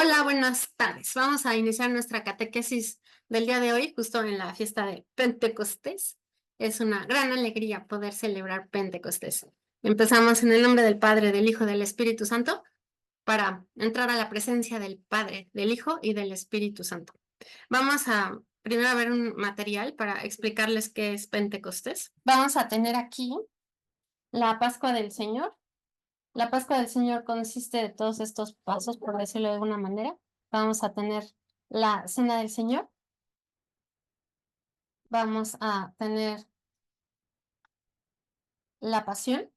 Hola, buenas tardes. Vamos a iniciar nuestra catequesis del día de hoy, justo en la fiesta de Pentecostés. Es una gran alegría poder celebrar Pentecostés. Empezamos en el nombre del Padre, del Hijo, del Espíritu Santo, para entrar a la presencia del Padre, del Hijo y del Espíritu Santo. Vamos a primero a ver un material para explicarles qué es Pentecostés. Vamos a tener aquí la Pascua del Señor. La Pascua del Señor consiste de todos estos pasos, por decirlo de alguna manera. Vamos a tener la Cena del Señor. Vamos a tener la Pasión.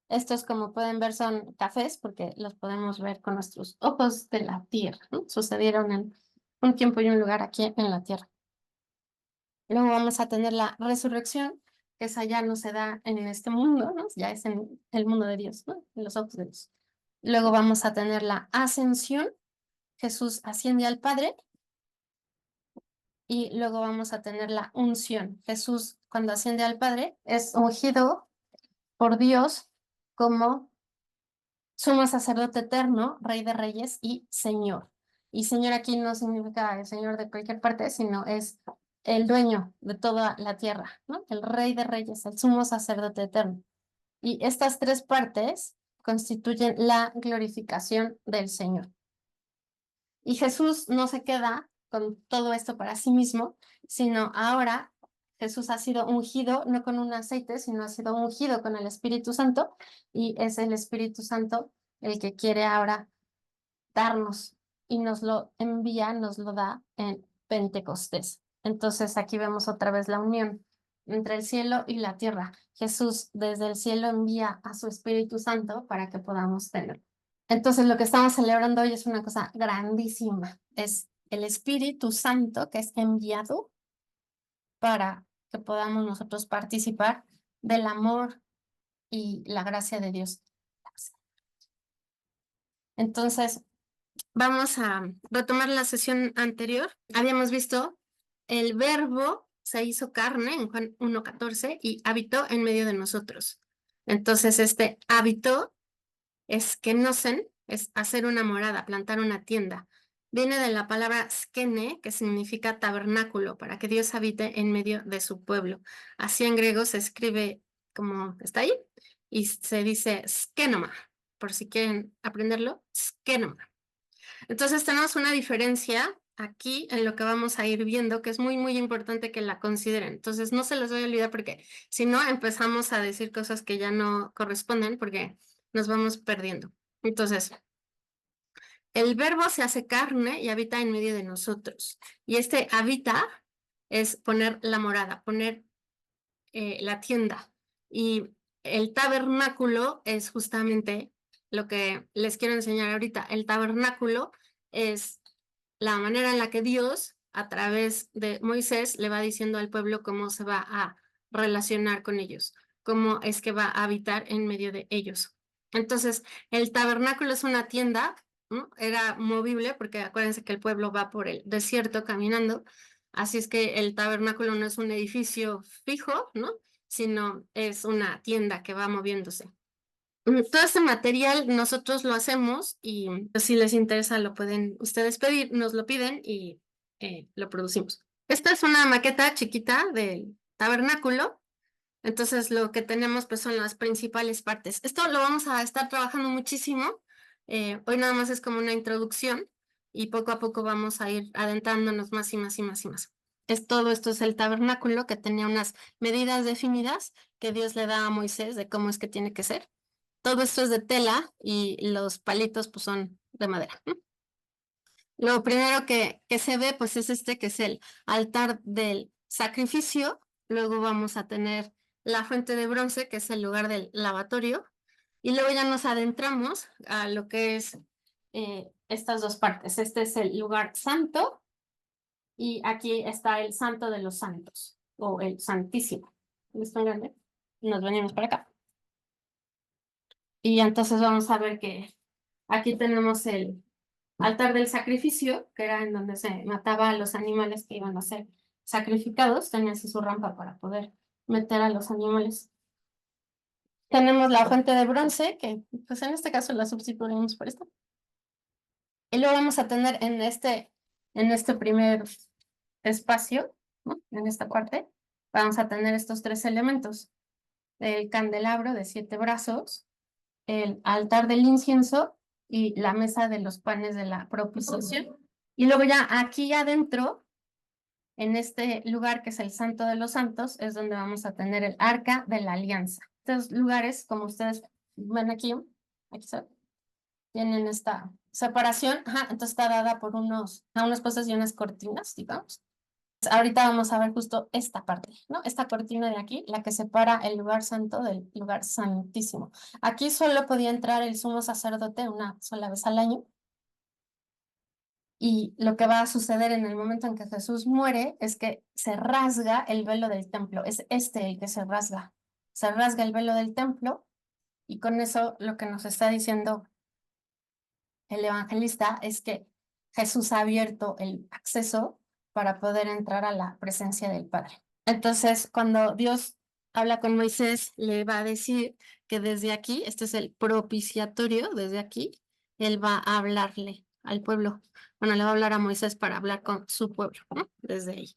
Estos, como pueden ver, son cafés porque los podemos ver con nuestros ojos de la tierra, ¿no? Sucedieron en un tiempo y un lugar aquí en la tierra. Luego vamos a tener la Resurrección, que esa ya no se da en este mundo, ¿no? Ya es en el mundo de Dios, ¿no? En los ojos de Dios. Luego vamos a tener la Ascensión. Jesús asciende al Padre. Y luego vamos a tener la unción. Jesús, cuando asciende al Padre, es ungido por Dios como sumo sacerdote eterno, Rey de Reyes y Señor. Y Señor aquí no significa el Señor de cualquier parte, sino es el dueño de toda la tierra, ¿no? El Rey de Reyes, el sumo sacerdote eterno. Y estas tres partes constituyen la glorificación del Señor. Y Jesús no se queda con todo esto para sí mismo, sino ahora Jesús ha sido ungido no con un aceite, sino ha sido ungido con el Espíritu Santo, y es el Espíritu Santo el que quiere ahora darnos y nos lo envía, nos lo da en Pentecostés. Entonces aquí vemos otra vez la unión entre el cielo y la tierra. Jesús desde el cielo envía a su Espíritu Santo para que podamos tenerlo. Entonces, lo que estamos celebrando hoy es una cosa grandísima. Es el Espíritu Santo que es enviado para que podamos nosotros participar del amor y la gracia de Dios. Entonces, vamos a retomar la sesión anterior. Habíamos visto el verbo se hizo carne en Juan 1:14 y habitó en medio de nosotros. Entonces, este habitó es kenosen, es hacer una morada, plantar una tienda. Viene de la palabra skene, que significa tabernáculo, para que Dios habite en medio de su pueblo. Así en griego se escribe como está ahí, y se dice skenoma, por si quieren aprenderlo, skenoma. Entonces tenemos una diferencia aquí en lo que vamos a ir viendo, que es muy, muy importante que la consideren. Entonces no se les voy a olvidar porque si no empezamos a decir cosas que ya no corresponden porque nos vamos perdiendo. Entonces, el verbo se hace carne y habita en medio de nosotros. Y este habita es poner la morada, poner la tienda. Y el tabernáculo es justamente lo que les quiero enseñar ahorita. El tabernáculo es la manera en la que Dios, a través de Moisés, le va diciendo al pueblo cómo se va a relacionar con ellos, cómo es que va a habitar en medio de ellos. Entonces, el tabernáculo es una tienda, ¿no? Era movible porque acuérdense que el pueblo va por el desierto caminando, así es que el tabernáculo no es un edificio fijo, ¿no? Sino es una tienda que va moviéndose. Todo este material nosotros lo hacemos y pues, si les interesa lo pueden ustedes pedir, nos lo piden y lo producimos. Esta es una maqueta chiquita del tabernáculo, entonces lo que tenemos pues son las principales partes. Esto lo vamos a estar trabajando muchísimo. Hoy nada más es como una introducción y poco a poco vamos a ir adentrándonos más y más y más y más. Todo esto es el tabernáculo que tenía unas medidas definidas que Dios le da a Moisés de cómo es que tiene que ser. Todo esto es de tela y los palitos pues son de madera. Lo primero que se ve pues es este que es el altar del sacrificio. Luego vamos a tener la fuente de bronce, que es el lugar del lavatorio. Y luego ya nos adentramos a lo que es estas dos partes. Este es el lugar santo y aquí está el santo de los santos o el santísimo. ¿Listo, grande? Nos venimos para acá. Y entonces vamos a ver que aquí tenemos el altar del sacrificio, que era en donde se mataba a los animales que iban a ser sacrificados. Tenía así su rampa para poder meter a los animales. Tenemos la fuente de bronce, que pues en este caso la sustituimos por esta. Y luego vamos a tener en este primer espacio, ¿no? En esta parte, vamos a tener estos tres elementos. El candelabro de 7 brazos, el altar del incienso y la mesa de los panes de la propiciación. Y luego ya aquí adentro, en este lugar que es el Santo de los Santos, es donde vamos a tener el Arca de la Alianza. Estos lugares, como ustedes ven aquí se tienen esta separación, entonces está dada por unas cosas y unas cortinas, digamos. Ahorita vamos a ver justo esta parte, ¿no? Esta cortina de aquí, la que separa el lugar santo del lugar santísimo. Aquí solo podía entrar el sumo sacerdote una sola vez al año. Y lo que va a suceder en el momento en que Jesús muere es que se rasga el velo del templo. Es el que se rasga. Se rasga el velo del templo y con eso lo que nos está diciendo el evangelista es que Jesús ha abierto el acceso para poder entrar a la presencia del Padre. Entonces, cuando Dios habla con Moisés, le va a decir que desde aquí, este es el propiciatorio, desde aquí, él va a hablarle al pueblo. Bueno, le va a hablar a Moisés para hablar con su pueblo, ¿no? Desde ahí.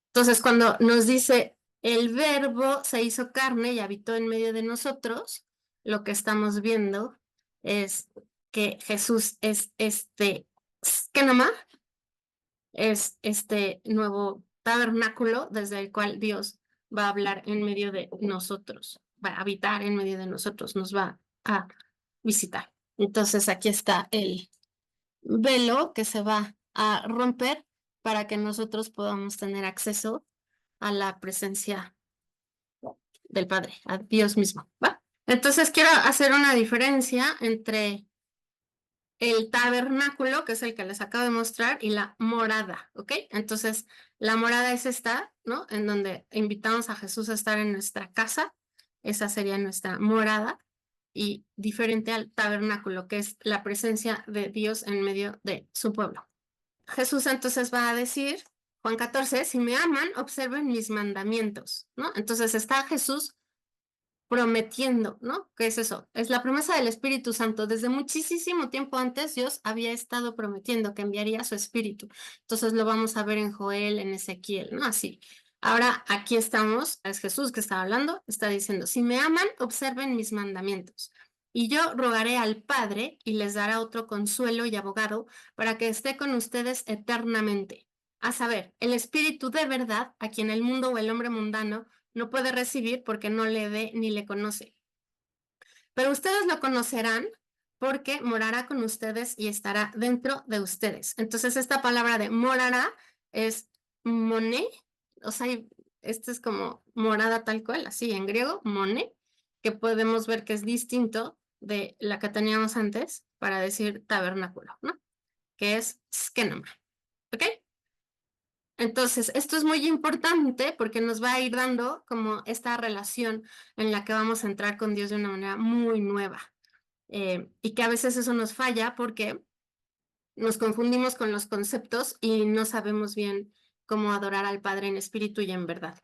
Entonces, cuando nos dice, el verbo se hizo carne y habitó en medio de nosotros, lo que estamos viendo es que Jesús es esquenoma, es este nuevo tabernáculo desde el cual Dios va a hablar en medio de nosotros, va a habitar en medio de nosotros, nos va a visitar. Entonces aquí está el velo que se va a romper para que nosotros podamos tener acceso a la presencia del Padre, a Dios mismo, ¿va? Entonces quiero hacer una diferencia entre el tabernáculo, que es el que les acabo de mostrar, y la morada, ¿ok? Entonces, la morada es esta, ¿no? En donde invitamos a Jesús a estar en nuestra casa, esa sería nuestra morada, y diferente al tabernáculo, que es la presencia de Dios en medio de su pueblo. Jesús entonces va a decir, Juan 14, si me aman, observen mis mandamientos, ¿no? Entonces está Jesús prometiendo, ¿no? ¿Qué es eso? Es la promesa del Espíritu Santo. Desde muchísimo tiempo antes, Dios había estado prometiendo que enviaría su Espíritu. Entonces lo vamos a ver en Joel, en Ezequiel, ¿no? Así. Ahora aquí estamos, es Jesús que está hablando, está diciendo, si me aman, observen mis mandamientos. Y yo rogaré al Padre y les dará otro consuelo y abogado para que esté con ustedes eternamente. A saber, el Espíritu de verdad, a quien el mundo o el hombre mundano no puede recibir porque no le ve ni le conoce. Pero ustedes lo conocerán porque morará con ustedes y estará dentro de ustedes. Entonces, esta palabra de morará es moné, o sea, esto es como morada tal cual, así en griego, moné, que podemos ver que es distinto de la que teníamos antes para decir tabernáculo, ¿no? Que es skenoma, ¿ok? Entonces, esto es muy importante porque nos va a ir dando como esta relación en la que vamos a entrar con Dios de una manera muy nueva. Y que a veces eso nos falla porque nos confundimos con los conceptos y no sabemos bien cómo adorar al Padre en espíritu y en verdad,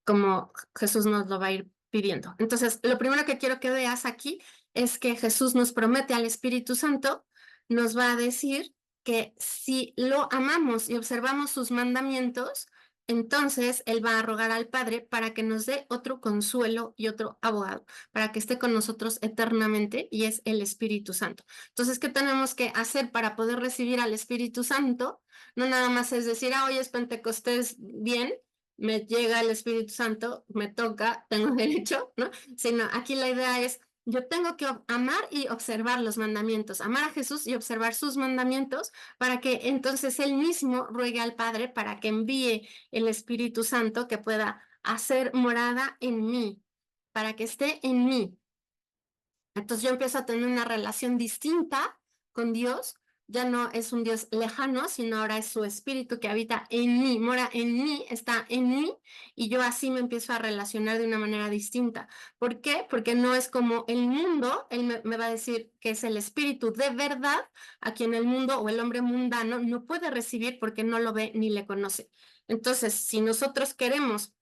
como Jesús nos lo va a ir pidiendo. Entonces, lo primero que quiero que veas aquí es que Jesús nos promete al Espíritu Santo, nos va a decir que si lo amamos y observamos sus mandamientos, entonces Él va a rogar al Padre para que nos dé otro consuelo y otro abogado, para que esté con nosotros eternamente, y es el Espíritu Santo. Entonces, ¿qué tenemos que hacer para poder recibir al Espíritu Santo? No nada más es decir, hoy es Pentecostés, bien, me llega el Espíritu Santo, me toca, tengo derecho, ¿no? Sino aquí la idea es, yo tengo que amar y observar los mandamientos, amar a Jesús y observar sus mandamientos para que entonces Él mismo ruegue al Padre para que envíe el Espíritu Santo que pueda hacer morada en mí, para que esté en mí. Entonces yo empiezo a tener una relación distinta con Dios. Ya no es un Dios lejano, sino ahora es su espíritu que habita en mí, mora en mí, está en mí, y yo así me empiezo a relacionar de una manera distinta. ¿Por qué? Porque no es como el mundo, él me va a decir que es el espíritu de verdad, a quien el mundo o el hombre mundano no puede recibir porque no lo ve ni le conoce. Entonces, si nosotros queremos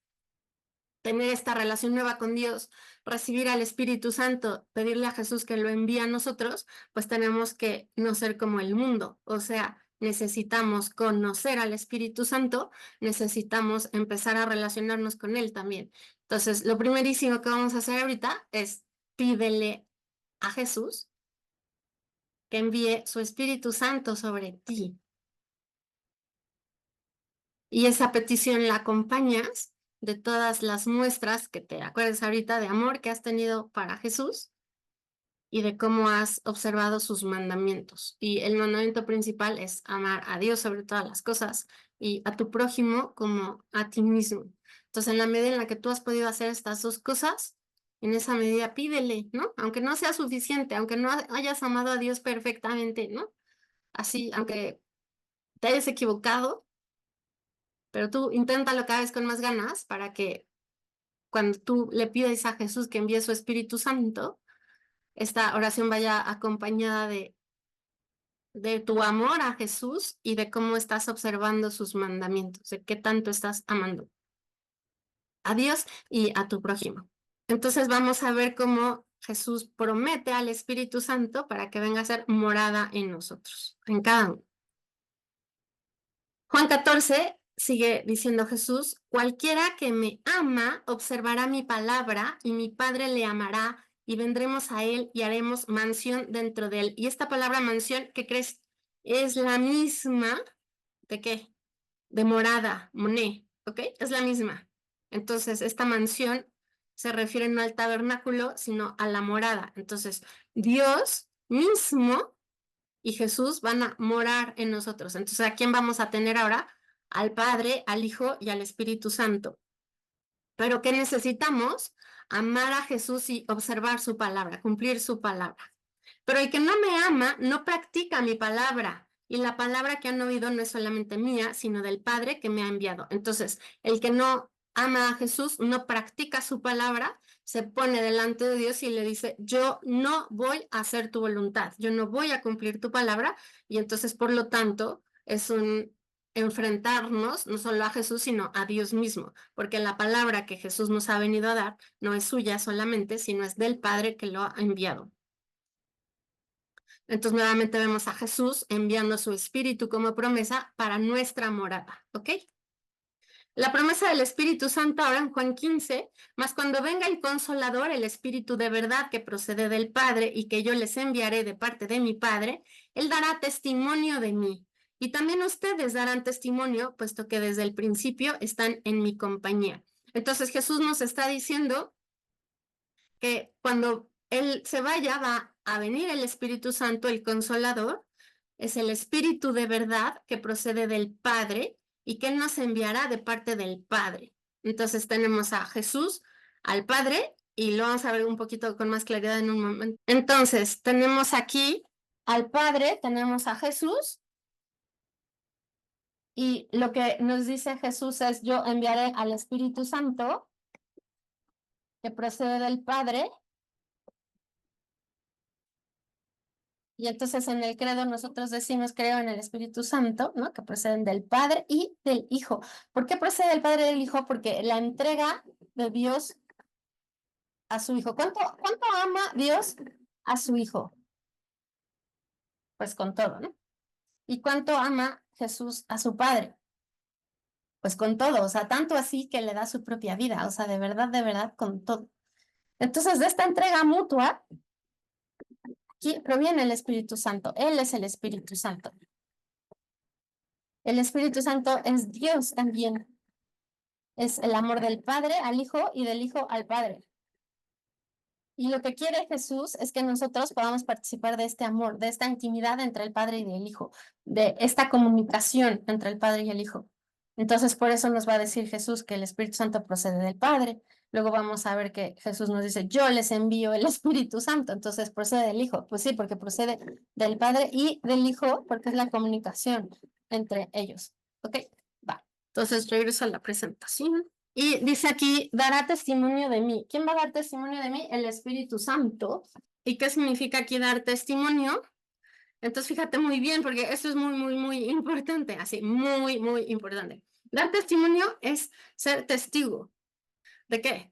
tener esta relación nueva con Dios, recibir al Espíritu Santo, pedirle a Jesús que lo envíe a nosotros, pues tenemos que no ser como el mundo. O sea, necesitamos conocer al Espíritu Santo, necesitamos empezar a relacionarnos con Él también. Entonces, lo primerísimo que vamos a hacer ahorita es pídele a Jesús que envíe su Espíritu Santo sobre ti. Y esa petición la acompañas de todas las muestras que te acuerdas ahorita de amor que has tenido para Jesús y de cómo has observado sus mandamientos. Y el mandamiento principal es amar a Dios sobre todas las cosas y a tu prójimo como a ti mismo. Entonces, en la medida en la que tú has podido hacer estas dos cosas, en esa medida pídele, ¿no? Aunque no sea suficiente, aunque no hayas amado a Dios perfectamente, ¿no? Así, aunque te hayas equivocado, pero tú inténtalo cada vez con más ganas para que cuando tú le pides a Jesús que envíe su Espíritu Santo, esta oración vaya acompañada de tu amor a Jesús y de cómo estás observando sus mandamientos, de qué tanto estás amando a Dios y a tu prójimo. Entonces vamos a ver cómo Jesús promete al Espíritu Santo para que venga a ser morada en nosotros, en cada uno. Juan 14 sigue diciendo Jesús, cualquiera que me ama observará mi palabra y mi Padre le amará y vendremos a él y haremos mansión dentro de él. Y esta palabra mansión, ¿qué crees? Es la misma de qué? De morada, moné, ¿ok? Es la misma. Entonces, esta mansión se refiere no al tabernáculo, sino a la morada. Entonces, Dios mismo y Jesús van a morar en nosotros. Entonces, ¿a quién vamos a tener ahora? Al Padre, al Hijo y al Espíritu Santo. Pero ¿qué necesitamos? Amar a Jesús y observar su palabra, cumplir su palabra. Pero el que no me ama no practica mi palabra. Y la palabra que han oído no es solamente mía, sino del Padre que me ha enviado. Entonces, el que no ama a Jesús no practica su palabra, se pone delante de Dios y le dice, yo no voy a hacer tu voluntad, yo no voy a cumplir tu palabra. Y entonces, por lo tanto, es un enfrentarnos no solo a Jesús, sino a Dios mismo, porque la palabra que Jesús nos ha venido a dar no es suya solamente, sino es del Padre que lo ha enviado. Entonces nuevamente vemos a Jesús enviando su Espíritu como promesa para nuestra morada, ¿ok? La promesa del Espíritu Santo ahora en Juan 15, mas cuando venga el Consolador, el Espíritu de verdad que procede del Padre y que yo les enviaré de parte de mi Padre, Él dará testimonio de mí. Y también ustedes darán testimonio, puesto que desde el principio están en mi compañía. Entonces Jesús nos está diciendo que cuando Él se vaya va a venir el Espíritu Santo, el Consolador, es el Espíritu de verdad que procede del Padre y que Él nos enviará de parte del Padre. Entonces tenemos a Jesús, al Padre, y lo vamos a ver un poquito con más claridad en un momento. Entonces tenemos aquí al Padre, tenemos a Jesús, y lo que nos dice Jesús es, yo enviaré al Espíritu Santo, que procede del Padre. Y entonces en el credo nosotros decimos creo en el Espíritu Santo, ¿no? Que proceden del Padre y del Hijo. ¿Por qué procede del Padre y del Hijo? Porque la entrega de Dios a su Hijo. ¿Cuánto ama Dios a su Hijo? Pues con todo, ¿no? ¿Y cuánto ama Jesús a su Padre? Pues con todo, o sea, tanto así que le da su propia vida, o sea, de verdad, con todo. Entonces, de esta entrega mutua, aquí proviene el Espíritu Santo. Él es el Espíritu Santo. El Espíritu Santo es Dios también. Es el amor del Padre al Hijo y del Hijo al Padre. Y lo que quiere Jesús es que nosotros podamos participar de este amor, de esta intimidad entre el Padre y el Hijo, de esta comunicación entre el Padre y el Hijo. Entonces, por eso nos va a decir Jesús que el Espíritu Santo procede del Padre. Luego vamos a ver que Jesús nos dice, yo les envío el Espíritu Santo. Entonces, procede del Hijo. Pues sí, porque procede del Padre y del Hijo, porque es la comunicación entre ellos. ¿Ok? Va. Entonces, regreso a la presentación. Y dice aquí, dará testimonio de mí. ¿Quién va a dar testimonio de mí? El Espíritu Santo. ¿Y qué significa aquí dar testimonio? Entonces, fíjate muy bien, porque esto es muy importante, así, muy importante. Dar testimonio es ser testigo. ¿De qué?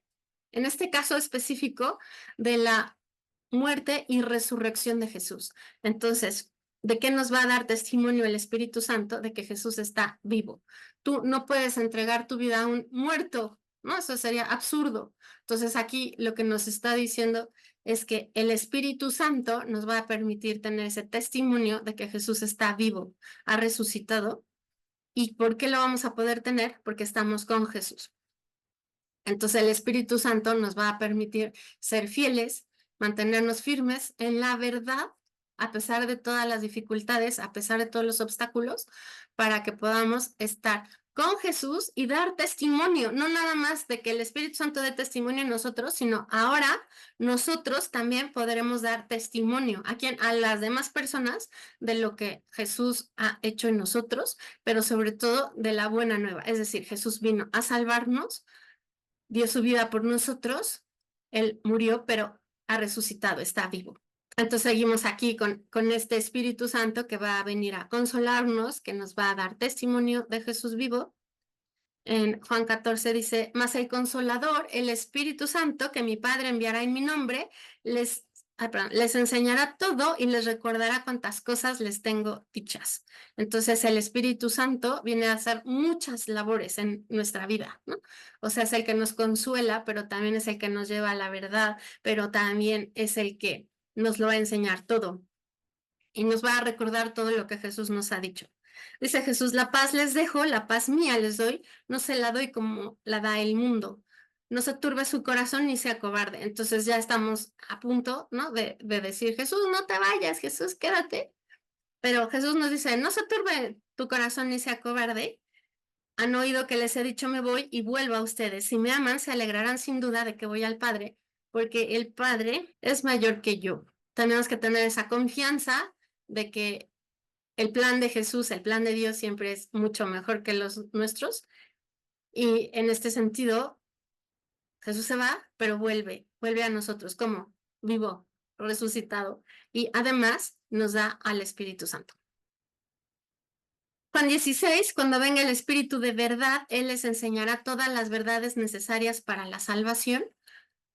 en este caso específico de la muerte y resurrección de Jesús. Entonces, ¿de qué nos va a dar testimonio el Espíritu Santo? De que Jesús está vivo. Tú no puedes entregar tu vida a un muerto, ¿no? Eso sería absurdo. Entonces, aquí lo que nos está diciendo es que el Espíritu Santo nos va a permitir tener ese testimonio de que Jesús está vivo, ha resucitado. ¿Y por qué lo vamos a poder tener? Porque estamos con Jesús. Entonces el Espíritu Santo nos va a permitir ser fieles, mantenernos firmes en la verdad, a pesar de todas las dificultades, a pesar de todos los obstáculos, para que podamos estar con Jesús y dar testimonio, no nada más de que el Espíritu Santo dé testimonio en nosotros, sino ahora nosotros también podremos dar testimonio a las demás personas de lo que Jesús ha hecho en nosotros, pero sobre todo de la buena nueva. Es decir, Jesús vino a salvarnos, dio su vida por nosotros, Él murió, pero ha resucitado, está vivo. Entonces seguimos aquí con este Espíritu Santo que va a venir a consolarnos, que nos va a dar testimonio de Jesús vivo. En Juan 14 dice, mas el Consolador, el Espíritu Santo, que mi Padre enviará en mi nombre, les enseñará todo y les recordará cuántas cosas les tengo dichas. Entonces el Espíritu Santo viene a hacer muchas labores en nuestra vida, ¿no? O sea, es el que nos consuela, pero también es el que nos lleva a la verdad, pero también es el que nos lo va a enseñar todo y nos va a recordar todo lo que Jesús nos ha dicho. Dice Jesús, la paz les dejo, la paz mía les doy, no se la doy como la da el mundo. No se turbe su corazón ni sea cobarde. Entonces ya estamos a punto, ¿no? De decir, Jesús, no te vayas, Jesús, quédate. Pero Jesús nos dice, no se turbe tu corazón ni sea cobarde. Han oído que les he dicho me voy y vuelvo a ustedes. Si me aman, se alegrarán sin duda de que voy al Padre, porque el Padre es mayor que yo. Tenemos que tener esa confianza de que el plan de Jesús, el plan de Dios siempre es mucho mejor que los nuestros. Y en este sentido, Jesús se va, pero vuelve a nosotros como vivo, resucitado. Y además nos da al Espíritu Santo. Juan 16, cuando venga el Espíritu de verdad, Él les enseñará todas las verdades necesarias para la salvación,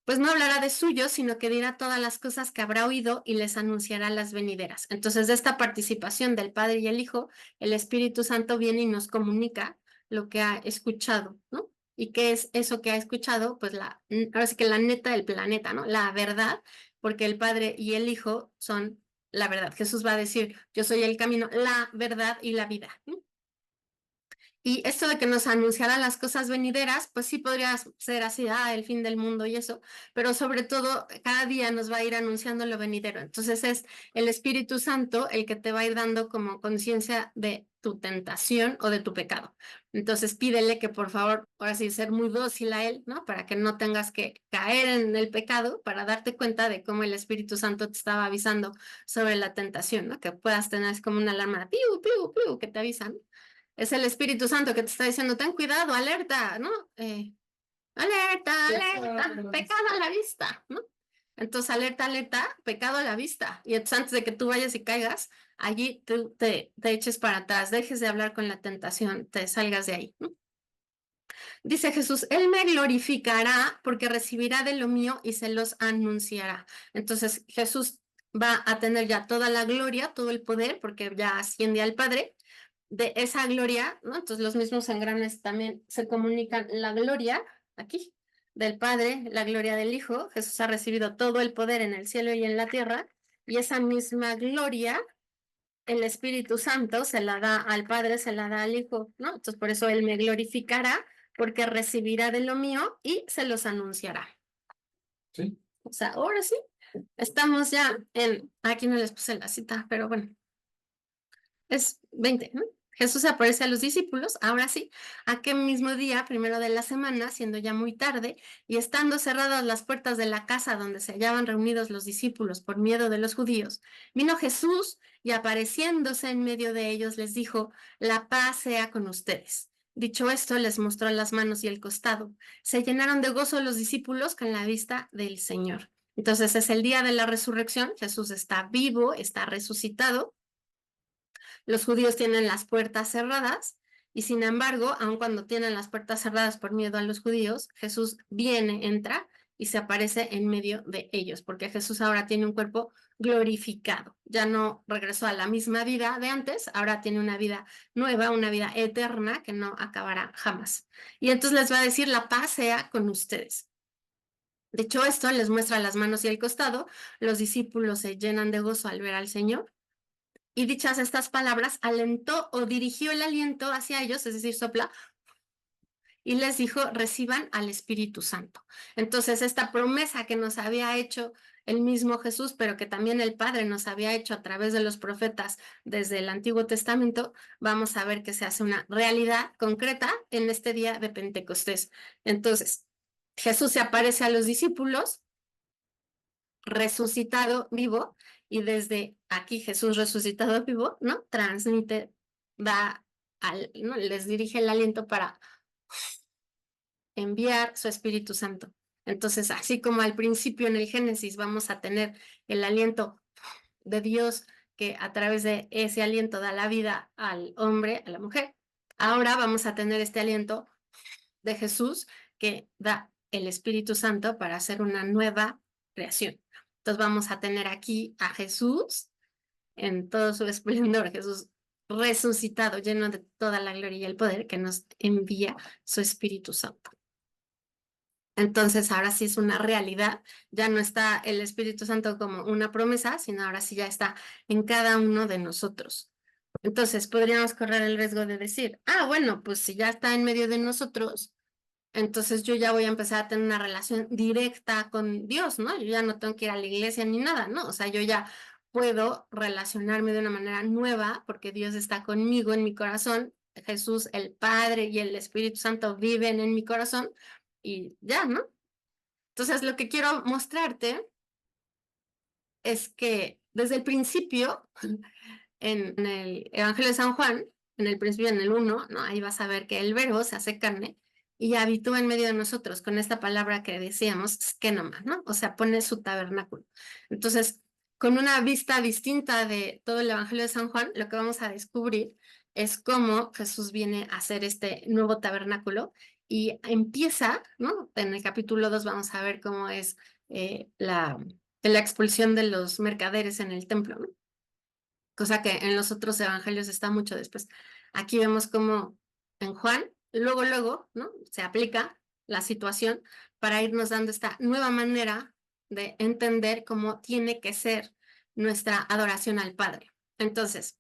pues no hablará de suyo, sino que dirá todas las cosas que habrá oído y les anunciará las venideras. Entonces, de esta participación del Padre y el Hijo, el Espíritu Santo viene y nos comunica lo que ha escuchado, ¿no? ¿Y qué es eso que ha escuchado? Pues ahora sí que la neta del planeta, ¿no? La verdad, porque el Padre y el Hijo son la verdad. Jesús va a decir, yo soy el camino, la verdad y la vida, ¿no? Y esto de que nos anunciará las cosas venideras, pues sí podría ser así, el fin del mundo y eso, pero sobre todo cada día nos va a ir anunciando lo venidero. Entonces es el Espíritu Santo el que te va a ir dando como conciencia de tu tentación o de tu pecado. Entonces pídele que por favor, ahora sí, ser muy dócil a él, ¿no? Para que no tengas que caer en el pecado, para darte cuenta de cómo el Espíritu Santo te estaba avisando sobre la tentación, ¿no? Que puedas tener es como una alarma, piu, piu, piu, que te avisan. Es el Espíritu Santo que te está diciendo, ten cuidado, alerta, ¿no? Alerta, alerta, pecado a la vista, ¿no? Entonces, alerta, alerta, pecado a la vista. Y entonces, antes de que tú vayas y caigas, allí tú te eches para atrás, dejes de hablar con la tentación, te salgas de ahí, ¿no? Dice Jesús, Él me glorificará porque recibirá de lo mío y se los anunciará. Entonces, Jesús va a tener ya toda la gloria, todo el poder, porque ya asciende al Padre de esa gloria, ¿no? Entonces los mismos engranes también se comunican la gloria aquí del Padre, la gloria del Hijo. Jesús ha recibido todo el poder en el cielo y en la tierra, y esa misma gloria, el Espíritu Santo se la da al Padre, se la da al Hijo, ¿no? Entonces por eso Él me glorificará, porque recibirá de lo mío y se los anunciará. Sí. O sea, ahora sí, estamos ya aquí no les puse la cita, pero bueno, es 20, ¿no? Jesús se aparece a los discípulos, ahora sí, aquel mismo día, primero de la semana, siendo ya muy tarde, y estando cerradas las puertas de la casa donde se hallaban reunidos los discípulos por miedo de los judíos, vino Jesús y apareciéndose en medio de ellos les dijo, la paz sea con ustedes. Dicho esto, les mostró las manos y el costado. Se llenaron de gozo los discípulos con la vista del Señor. Entonces es el día de la resurrección, Jesús está vivo, está resucitado. Los judíos tienen las puertas cerradas y sin embargo, aun cuando tienen las puertas cerradas por miedo a los judíos, Jesús viene, entra y se aparece en medio de ellos, porque Jesús ahora tiene un cuerpo glorificado. Ya no regresó a la misma vida de antes, ahora tiene una vida nueva, una vida eterna que no acabará jamás. Y entonces les va a decir, la paz sea con ustedes. De hecho, esto les muestra las manos y el costado. Los discípulos se llenan de gozo al ver al Señor. Y dichas estas palabras, alentó o dirigió el aliento hacia ellos, es decir, sopla, y les dijo, reciban al Espíritu Santo. Entonces, esta promesa que nos había hecho el mismo Jesús, pero que también el Padre nos había hecho a través de los profetas desde el Antiguo Testamento, vamos a ver que se hace una realidad concreta en este día de Pentecostés. Entonces, Jesús se aparece a los discípulos, resucitado vivo, y desde aquí Jesús resucitado vivo, ¿no? Transmite, ¿no? Les dirige el aliento para enviar su Espíritu Santo. Entonces, así como al principio en el Génesis vamos a tener el aliento de Dios que a través de ese aliento da la vida al hombre, a la mujer, ahora vamos a tener este aliento de Jesús que da el Espíritu Santo para hacer una nueva creación. Entonces vamos a tener aquí a Jesús en todo su esplendor, Jesús resucitado, lleno de toda la gloria y el poder que nos envía su Espíritu Santo. Entonces ahora sí es una realidad, ya no está el Espíritu Santo como una promesa, sino ahora sí ya está en cada uno de nosotros. Entonces podríamos correr el riesgo de decir, bueno, pues si ya está en medio de nosotros, entonces yo ya voy a empezar a tener una relación directa con Dios, ¿no? Yo ya no tengo que ir a la iglesia ni nada, ¿no? O sea, yo ya puedo relacionarme de una manera nueva porque Dios está conmigo en mi corazón, Jesús, el Padre y el Espíritu Santo viven en mi corazón y ya, ¿no? Entonces, lo que quiero mostrarte es que desde el principio, en el Evangelio de San Juan, en el principio, en el 1, ¿no? Ahí vas a ver que el verbo se hace carne y habitúa en medio de nosotros con esta palabra que decíamos, skenoma, ¿no? O sea, pone su tabernáculo. Entonces, con una vista distinta de todo el Evangelio de San Juan, lo que vamos a descubrir es cómo Jesús viene a hacer este nuevo tabernáculo y empieza, ¿no? En el capítulo 2 vamos a ver cómo es la expulsión de los mercaderes en el templo, ¿no? Cosa que en los otros evangelios está mucho después. Aquí vemos cómo en Juan, luego, ¿no? Se aplica la situación para irnos dando esta nueva manera de entender cómo tiene que ser nuestra adoración al Padre. Entonces,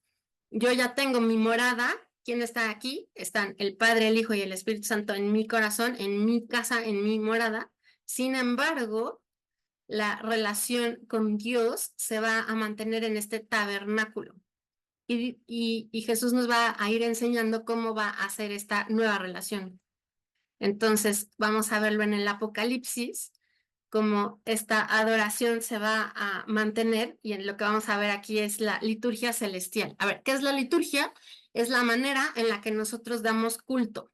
yo ya tengo mi morada. ¿Quién está aquí? Están el Padre, el Hijo y el Espíritu Santo en mi corazón, en mi casa, en mi morada. Sin embargo, la relación con Dios se va a mantener en este tabernáculo. Y Jesús nos va a ir enseñando cómo va a hacer esta nueva relación. Entonces, vamos a verlo en el Apocalipsis, cómo esta adoración se va a mantener, y en lo que vamos a ver aquí es la liturgia celestial. A ver, ¿qué es la liturgia? Es la manera en la que nosotros damos culto.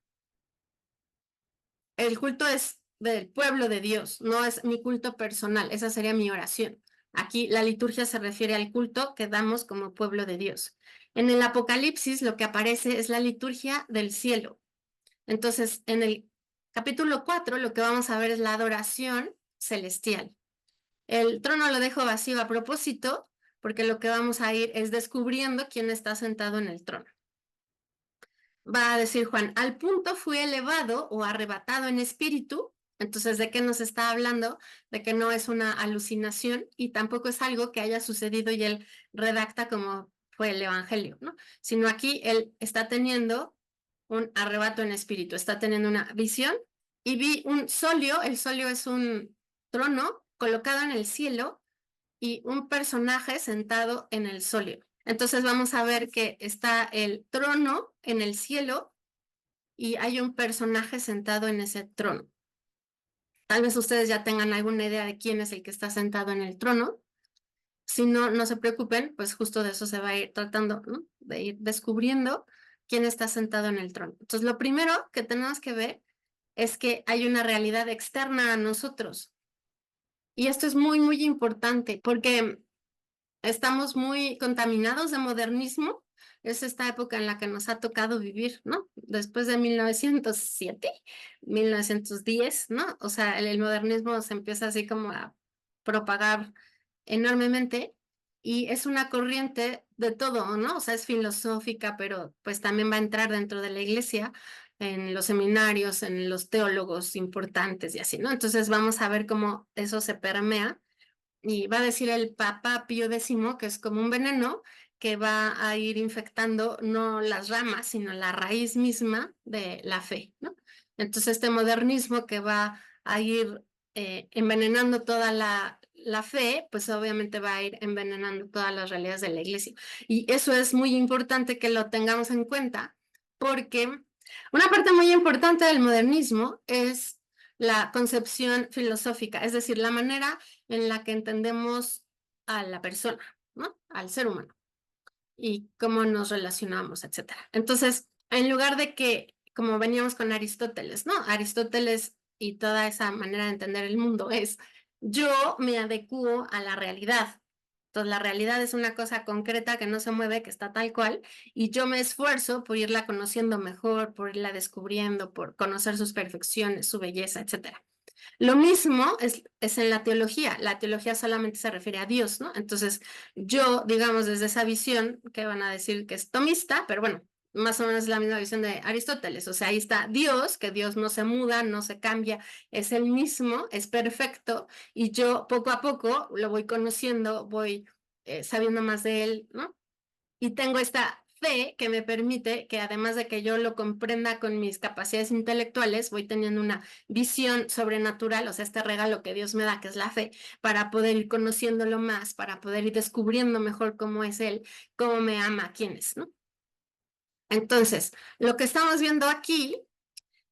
El culto es del pueblo de Dios, no es mi culto personal, esa sería mi oración. Aquí la liturgia se refiere al culto que damos como pueblo de Dios. En el Apocalipsis lo que aparece es la liturgia del cielo. Entonces, en el capítulo 4 lo que vamos a ver es la adoración celestial. El trono lo dejo vacío a propósito porque lo que vamos a ir es descubriendo quién está sentado en el trono. Va a decir Juan, al punto fui elevado o arrebatado en espíritu. Entonces, ¿de qué nos está hablando? De que no es una alucinación y tampoco es algo que haya sucedido y él redacta como fue el Evangelio, ¿no? Sino aquí él está teniendo un arrebato en espíritu, está teniendo una visión y vi un solio, el solio es un trono colocado en el cielo y un personaje sentado en el solio. Entonces vamos a ver que está el trono en el cielo y hay un personaje sentado en ese trono. Tal vez ustedes ya tengan alguna idea de quién es el que está sentado en el trono. Si no, no se preocupen, pues justo de eso se va a ir tratando, ¿no? De ir descubriendo quién está sentado en el trono. Entonces, lo primero que tenemos que ver es que hay una realidad externa a nosotros. Y esto es muy importante porque estamos muy contaminados de modernismo Es esta época en la que nos ha tocado vivir, ¿no? Después de 1907, 1910, ¿no? O sea, el modernismo se empieza así como a propagar enormemente y es una corriente de todo, ¿no? O sea, es filosófica, pero pues también va a entrar dentro de la iglesia, en los seminarios, en los teólogos importantes y así, ¿no? Entonces vamos a ver cómo eso se permea y va a decir el Papa Pío X que es como un veneno que va a ir infectando no las ramas, sino la raíz misma de la fe, ¿no? Entonces este modernismo que va a ir envenenando toda la fe, pues obviamente va a ir envenenando todas las realidades de la iglesia. Y eso es muy importante que lo tengamos en cuenta, porque una parte muy importante del modernismo es la concepción filosófica, es decir, la manera en la que entendemos a la persona, ¿no? Al ser humano y cómo nos relacionamos, etcétera. Entonces, en lugar de que, como veníamos con Aristóteles, ¿no? Aristóteles y toda esa manera de entender el mundo es, yo me adecuo a la realidad. Entonces, la realidad es una cosa concreta que no se mueve, que está tal cual, y yo me esfuerzo por irla conociendo mejor, por irla descubriendo, por conocer sus perfecciones, su belleza, etcétera. Lo mismo es en la teología. La teología solamente se refiere a Dios, ¿no? Entonces, yo, digamos, desde esa visión, que van a decir que es tomista, pero bueno, más o menos es la misma visión de Aristóteles. O sea, ahí está Dios, que Dios no se muda, no se cambia, es el mismo, es perfecto, y yo poco a poco lo voy conociendo, voy sabiendo más de él, ¿no? Y tengo esta fe que me permite que además de que yo lo comprenda con mis capacidades intelectuales, voy teniendo una visión sobrenatural, o sea, este regalo que Dios me da, que es la fe, para poder ir conociéndolo más, para poder ir descubriendo mejor cómo es Él, cómo me ama, quién es, ¿no? Entonces, lo que estamos viendo aquí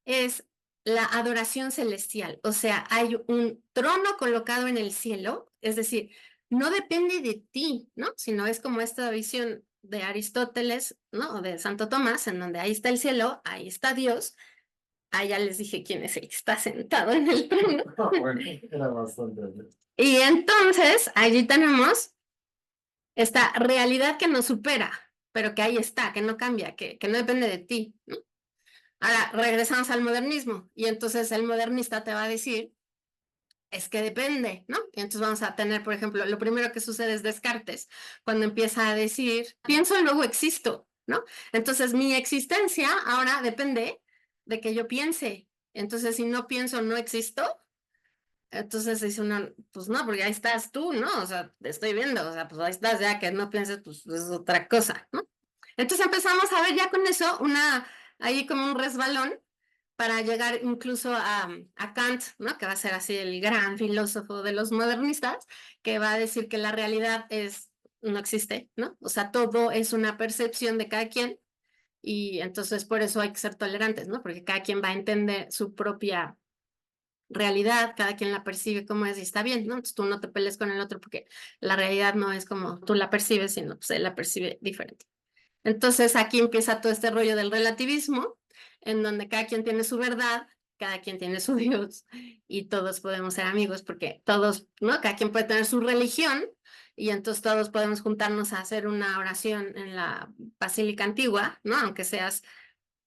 es la adoración celestial, o sea, hay un trono colocado en el cielo, es decir, no depende de ti, ¿no? Sino es como esta visión de Aristóteles, ¿no? O de Santo Tomás, en donde ahí está el cielo, ahí está Dios, ahí ya les dije quién es el que está sentado en el trono. Bueno, era bastante. Y entonces, allí tenemos esta realidad que nos supera, pero que ahí está, que no cambia, que no depende de ti, ¿no? Ahora, regresamos al modernismo y entonces el modernista te va a decir, es que depende, ¿no? Y entonces vamos a tener, por ejemplo, lo primero que sucede es Descartes, cuando empieza a decir, pienso y luego existo, ¿no? Entonces mi existencia ahora depende de que yo piense. Entonces, si no pienso, no existo. Entonces dice uno, pues no, porque ahí estás tú, ¿no? O sea, te estoy viendo, o sea, pues ahí estás, ya que no pienses, pues es otra cosa, ¿no? Entonces empezamos a ver ya con eso ahí como un resbalón para llegar incluso a Kant, ¿no? Que va a ser así el gran filósofo de los modernistas, que va a decir que la realidad no existe, ¿no? O sea, todo es una percepción de cada quien y entonces por eso hay que ser tolerantes, ¿no? Porque cada quien va a entender su propia realidad, cada quien la percibe como es y está bien, ¿no? Entonces tú no te pelees con el otro porque la realidad no es como tú la percibes, sino pues él la percibe diferente. Entonces aquí empieza todo este rollo del relativismo, en donde cada quien tiene su verdad, cada quien tiene su Dios y todos podemos ser amigos porque todos, ¿no? Cada quien puede tener su religión y entonces todos podemos juntarnos a hacer una oración en la Basílica Antigua, ¿no? Aunque seas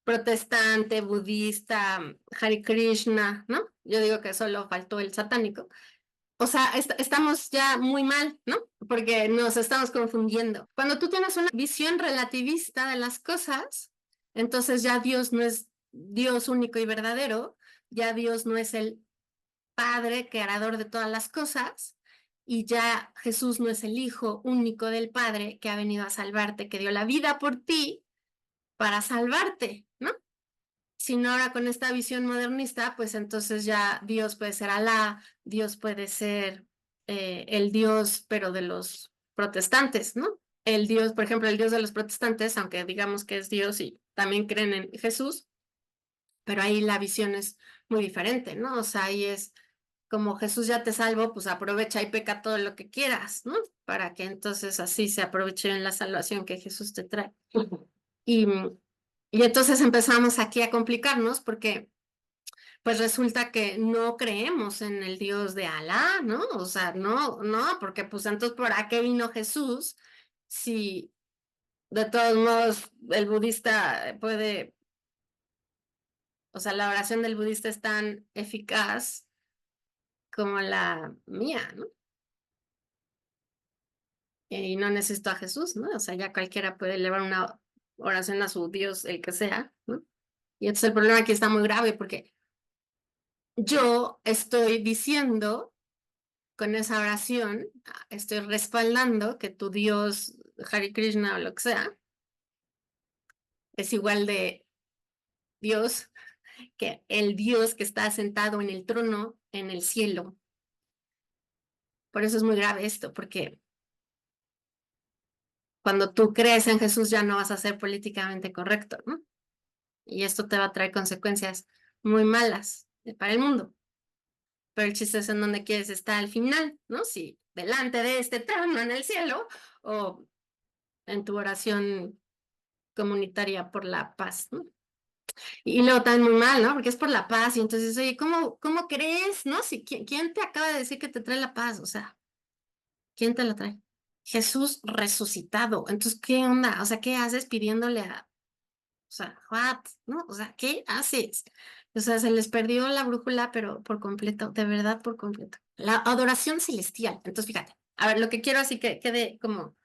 protestante, budista, Hare Krishna, ¿no? Yo digo que solo faltó el satánico. O sea, estamos ya muy mal, ¿no? Porque nos estamos confundiendo. Cuando tú tienes una visión relativista de las cosas, entonces ya Dios no es Dios único y verdadero, ya Dios no es el Padre creador de todas las cosas, y ya Jesús no es el Hijo único del Padre que ha venido a salvarte, que dio la vida por ti para salvarte, ¿no? Sino ahora con esta visión modernista, pues entonces ya Dios puede ser Alá, Dios puede ser el Dios, pero de los protestantes, ¿no? El Dios, por ejemplo, el Dios de los protestantes, aunque digamos que es Dios y también creen en Jesús, pero ahí la visión es muy diferente, ¿no? O sea, ahí es como Jesús ya te salvó, pues aprovecha y peca todo lo que quieras, ¿no? Para que entonces así se aproveche en la salvación que Jesús te trae. Y, y entonces empezamos aquí a complicarnos porque pues resulta que no creemos en el Dios de Alá, ¿no? O sea, no, porque pues entonces ¿por qué vino Jesús si de todos modos, el budista puede, o sea, la oración del budista es tan eficaz como la mía, ¿no? Y no necesito a Jesús, ¿no? O sea, ya cualquiera puede elevar una oración a su Dios, el que sea, ¿no? Y entonces el problema aquí está muy grave porque yo estoy diciendo con esa oración, estoy respaldando que tu Dios, Hare Krishna o lo que sea, es igual de Dios que el Dios que está sentado en el trono en el cielo. Por eso es muy grave esto, porque cuando tú crees en Jesús ya no vas a ser políticamente correcto, ¿no? Y esto te va a traer consecuencias muy malas para el mundo. Pero el chiste es en donde quieres estar al final, ¿no? Si delante de este trono en el cielo o en tu oración comunitaria por la paz, ¿no? Y luego también muy mal, ¿no? Porque es por la paz y entonces, oye, ¿cómo crees, no? Si, ¿quién te acaba de decir que te trae la paz? O sea, ¿quién te la trae? Jesús resucitado. Entonces, ¿qué onda? O sea, ¿qué haces pidiéndole a, o sea, what, ¿no? O sea, ¿qué haces? O sea, se les perdió la brújula, pero por completo, de verdad por completo. La adoración celestial. Entonces, fíjate, a ver, lo que quiero así que quede como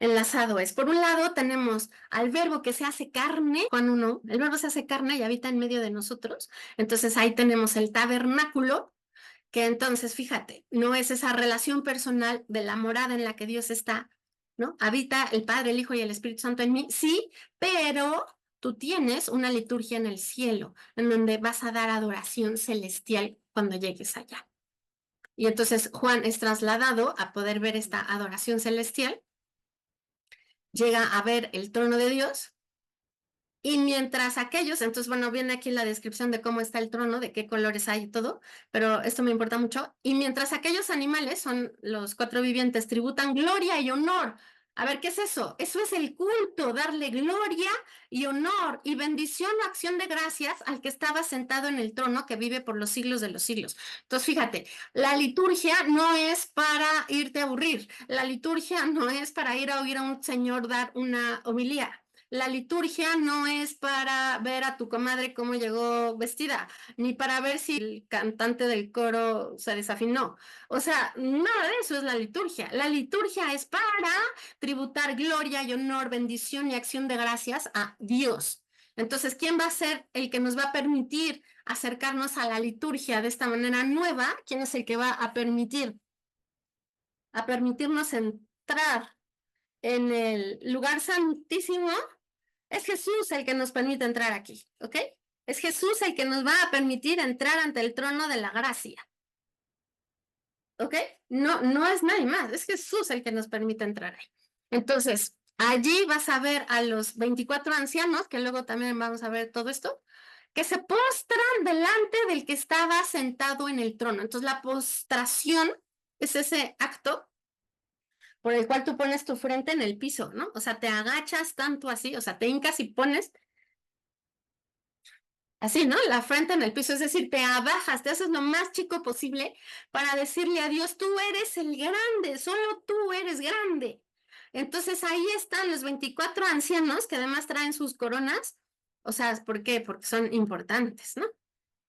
enlazado es, por un lado tenemos al verbo que se hace carne, Juan 1, el verbo se hace carne y habita en medio de nosotros. Entonces ahí tenemos el tabernáculo, que entonces, fíjate, no es esa relación personal de la morada en la que Dios está, ¿no? Habita el Padre, el Hijo y el Espíritu Santo en mí, sí, pero tú tienes una liturgia en el cielo, en donde vas a dar adoración celestial cuando llegues allá. Y entonces Juan es trasladado a poder ver esta adoración celestial, llega a ver el trono de Dios. Y mientras aquellos, entonces, bueno, viene aquí la descripción de cómo está el trono, de qué colores hay y todo, pero esto me importa mucho. Y mientras aquellos animales, son los cuatro vivientes, tributan gloria y honor. A ver, ¿qué es eso? Eso es el culto, darle gloria y honor y bendición o acción de gracias al que estaba sentado en el trono que vive por los siglos de los siglos. Entonces, fíjate, la liturgia no es para irte a aburrir, la liturgia no es para ir a oír a un señor dar una homilía. La liturgia no es para ver a tu comadre cómo llegó vestida, ni para ver si el cantante del coro se desafinó. O sea, nada de eso es la liturgia. La liturgia es para tributar gloria y honor, bendición y acción de gracias a Dios. Entonces, ¿quién va a ser el que nos va a permitir acercarnos a la liturgia de esta manera nueva? ¿Quién es el que va a permitirnos entrar en el lugar santísimo? Es Jesús el que nos permite entrar aquí, ¿ok? Es Jesús el que nos va a permitir entrar ante el trono de la gracia, ¿ok? No, no es nadie más, es Jesús el que nos permite entrar ahí. Entonces, allí vas a ver a los 24 ancianos, que luego también vamos a ver todo esto, que se postran delante del que estaba sentado en el trono. Entonces, la postración es ese acto por el cual tú pones tu frente en el piso, ¿no? O sea, te agachas tanto así, o sea, te hincas y pones así, ¿no? La frente en el piso, es decir, te abajas, te haces lo más chico posible para decirle a Dios, tú eres el grande, solo tú eres grande. Entonces ahí están los 24 ancianos que además traen sus coronas. O sea, ¿por qué? Porque son importantes, ¿no?